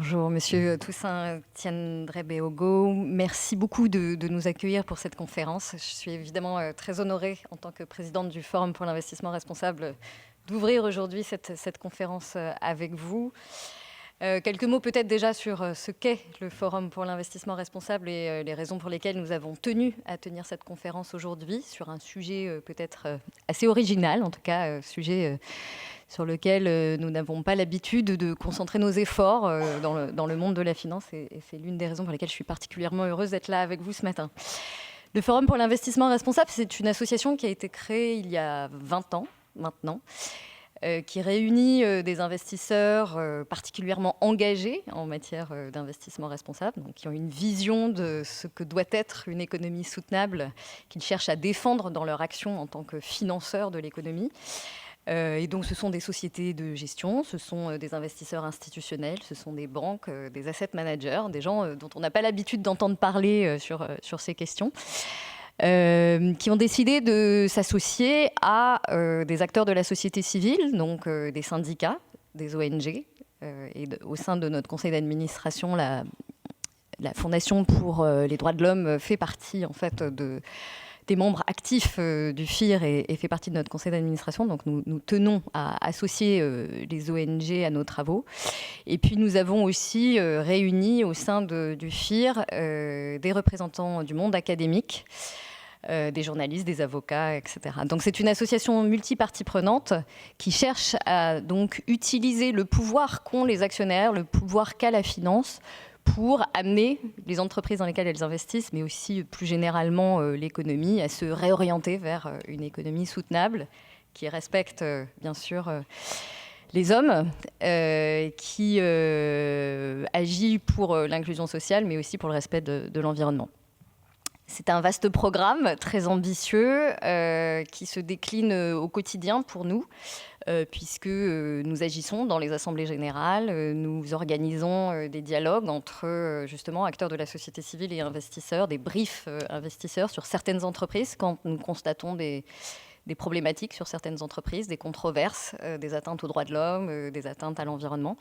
Bonjour, Monsieur Toussaint Tiendré-Béogo. Merci beaucoup de nous accueillir pour cette conférence. Je suis évidemment très honorée, en tant que présidente du Forum pour l'investissement responsable, d'ouvrir aujourd'hui cette conférence avec vous. Quelques mots peut-être déjà sur ce qu'est le Forum pour l'investissement responsable et les raisons pour lesquelles nous avons tenu à tenir cette conférence aujourd'hui sur un sujet peut-être assez original, en tout cas sujet sur lequel nous n'avons pas l'habitude de concentrer nos efforts dans le monde de la finance. Et c'est l'une des raisons pour lesquelles je suis particulièrement heureuse d'être là avec vous ce matin. Le Forum pour l'investissement responsable, c'est une association qui a été créée il y a 20 ans maintenant, qui réunit des investisseurs particulièrement engagés en matière d'investissement responsable, donc qui ont une vision de ce que doit être une économie soutenable, qu'ils cherchent à défendre dans leur action en tant que financeurs de l'économie. Et donc ce sont des sociétés de gestion, ce sont des investisseurs institutionnels, ce sont des banques, des asset managers, des gens dont on n'a pas l'habitude d'entendre parler sur ces questions, qui ont décidé de s'associer à des acteurs de la société civile, donc des syndicats, des ONG, et au sein de notre conseil d'administration, la Fondation pour les droits de l'homme fait partie en fait des membres actifs du FIR et fait partie de notre conseil d'administration. Donc nous tenons à associer les ONG à nos travaux. Et puis nous avons aussi réuni au sein du FIR des représentants du monde académique, des journalistes, des avocats, etc. Donc c'est une association multipartie prenante qui cherche à donc utiliser le pouvoir qu'ont les actionnaires, le pouvoir qu'a la finance, pour amener les entreprises dans lesquelles elles investissent, mais aussi plus généralement l'économie, à se réorienter vers une économie soutenable qui respecte bien sûr les hommes, qui agit pour l'inclusion sociale, mais aussi pour le respect de l'environnement. C'est un vaste programme très ambitieux qui se décline au quotidien pour nous, puisque nous agissons dans les assemblées générales, nous organisons des dialogues entre justement acteurs de la société civile et investisseurs, des briefs investisseurs sur certaines entreprises quand nous constatons des problématiques sur certaines entreprises, des controverses, des atteintes aux droits de l'homme, des atteintes à l'environnement.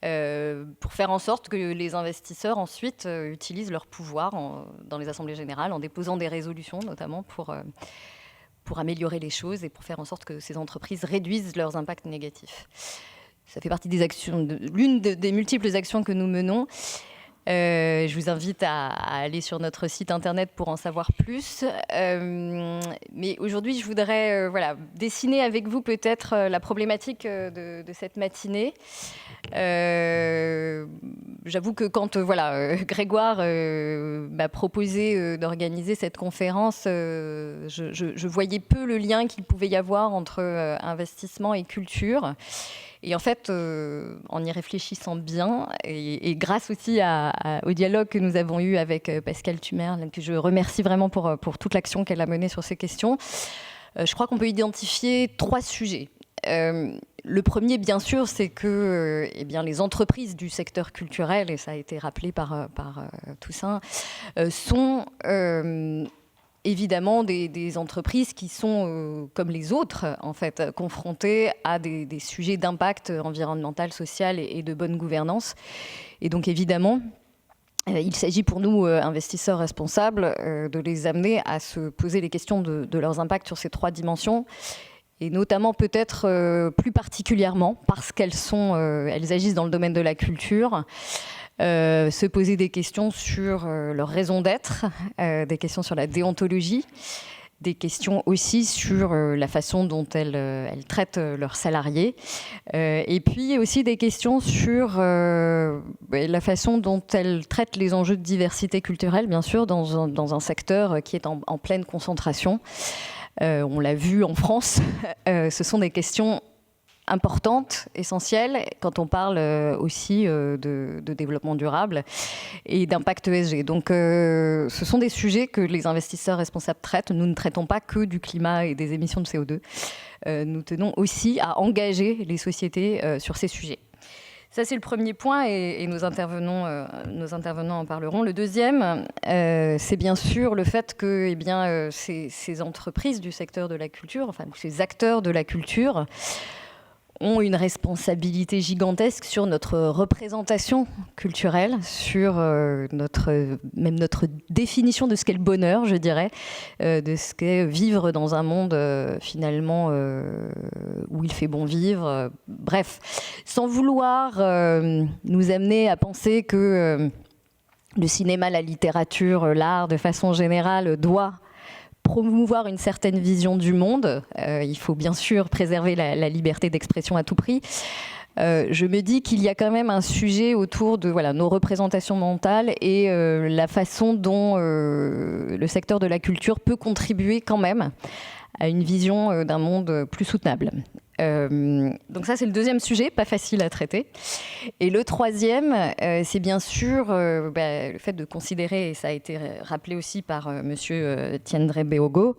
Pour faire en sorte que les investisseurs ensuite utilisent leur pouvoir dans les assemblées générales en déposant des résolutions notamment pour améliorer les choses et pour faire en sorte que ces entreprises réduisent leurs impacts négatifs. Ça fait partie des actions, l'une des multiples actions que nous menons. Je vous invite à aller sur notre site internet pour en savoir plus. Mais aujourd'hui, je voudrais dessiner avec vous peut-être la problématique de cette matinée. J'avoue que quand Grégoire m'a proposé d'organiser cette conférence, je voyais peu le lien qu'il pouvait y avoir entre investissement et culture. Et en fait, en y réfléchissant bien, et grâce aussi au dialogue que nous avons eu avec Pascale Tumer, que je remercie vraiment pour toute l'action qu'elle a menée sur ces questions, je crois qu'on peut identifier 3 sujets. Le premier, bien sûr, c'est que les entreprises du secteur culturel, et ça a été rappelé par Toussaint, sont évidemment des entreprises qui sont, comme les autres, en fait, confrontées à des sujets d'impact environnemental, social et de bonne gouvernance. Et donc, évidemment, il s'agit pour nous, investisseurs responsables, de les amener à se poser les questions de leurs impacts sur ces 3 dimensions. Et notamment peut-être plus particulièrement parce qu'elles agissent dans le domaine de la culture, se poser des questions sur leur raison d'être, des questions sur la déontologie, des questions aussi sur la façon dont elles traitent leurs salariés, et puis aussi des questions sur la façon dont elles traitent les enjeux de diversité culturelle, bien sûr, dans un secteur qui est en pleine concentration. On l'a vu en France, ce sont des questions importantes, essentielles, quand on parle aussi de développement durable et d'impact ESG. Donc ce sont des sujets que les investisseurs responsables traitent. Nous ne traitons pas que du climat et des émissions de CO2. Nous tenons aussi à engager les sociétés sur ces sujets. Ça, c'est le premier point et nos intervenants en parleront. Le deuxième, c'est bien sûr le fait que ces entreprises du secteur de la culture, enfin ces acteurs de la culture, ont une responsabilité gigantesque sur notre représentation culturelle, sur même notre définition de ce qu'est le bonheur, je dirais, de ce qu'est vivre dans un monde finalement où il fait bon vivre. Bref, sans vouloir nous amener à penser que le cinéma, la littérature, l'art, de façon générale, doit promouvoir une certaine vision du monde. Il faut bien sûr préserver la liberté d'expression à tout prix. Je me dis qu'il y a quand même un sujet autour de nos représentations mentales et la façon dont le secteur de la culture peut contribuer quand même à une vision d'un monde plus soutenable. Donc ça, c'est le deuxième sujet, pas facile à traiter. Et le troisième, c'est bien sûr le fait de considérer, et ça a été rappelé aussi par monsieur Tiendré Beogo,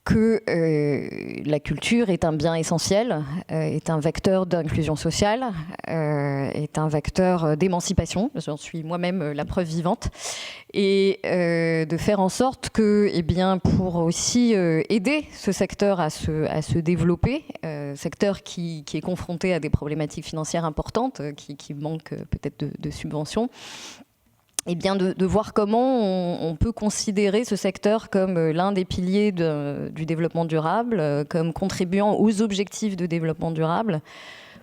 que la culture est un bien essentiel, est un vecteur d'inclusion sociale, est un vecteur d'émancipation. J'en suis moi-même la preuve vivante. Et de faire en sorte que, pour aussi aider ce secteur à se développer, secteur qui est confronté à des problématiques financières importantes, qui manque peut-être de subventions, de voir comment on peut considérer ce secteur comme l'un des piliers du développement durable, comme contribuant aux objectifs de développement durable,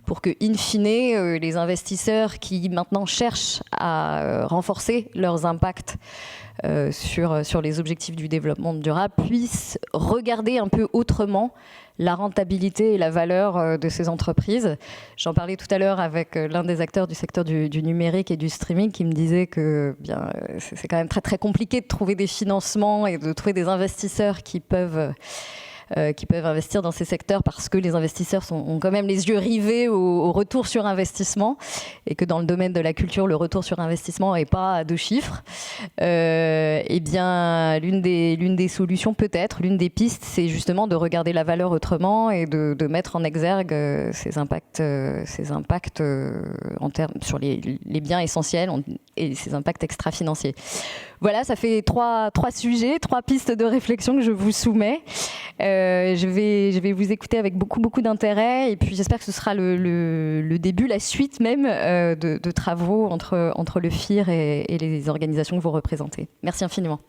pour que, in fine, les investisseurs qui maintenant cherchent à renforcer leurs impacts sur les objectifs du développement durable puissent regarder un peu autrement la rentabilité et la valeur de ces entreprises. J'en parlais tout à l'heure avec l'un des acteurs du secteur du numérique et du streaming qui me disait que c'est quand même très très compliqué de trouver des financements et de trouver des investisseurs qui peuvent investir dans ces secteurs parce que les investisseurs ont quand même les yeux rivés au retour sur investissement et que dans le domaine de la culture, le retour sur investissement n'est pas à 2 chiffres. L'une des solutions peut-être, l'une des pistes, c'est justement de regarder la valeur autrement et de mettre en exergue ces impacts en termes sur les biens essentiels et ces impacts extra-financiers. Voilà, ça fait trois sujets, 3 pistes de réflexion que je vous soumets. Je vais vous écouter avec beaucoup d'intérêt et puis j'espère que ce sera le début, la suite même de travaux entre le FIR et les organisations que vous représentez. Merci infiniment.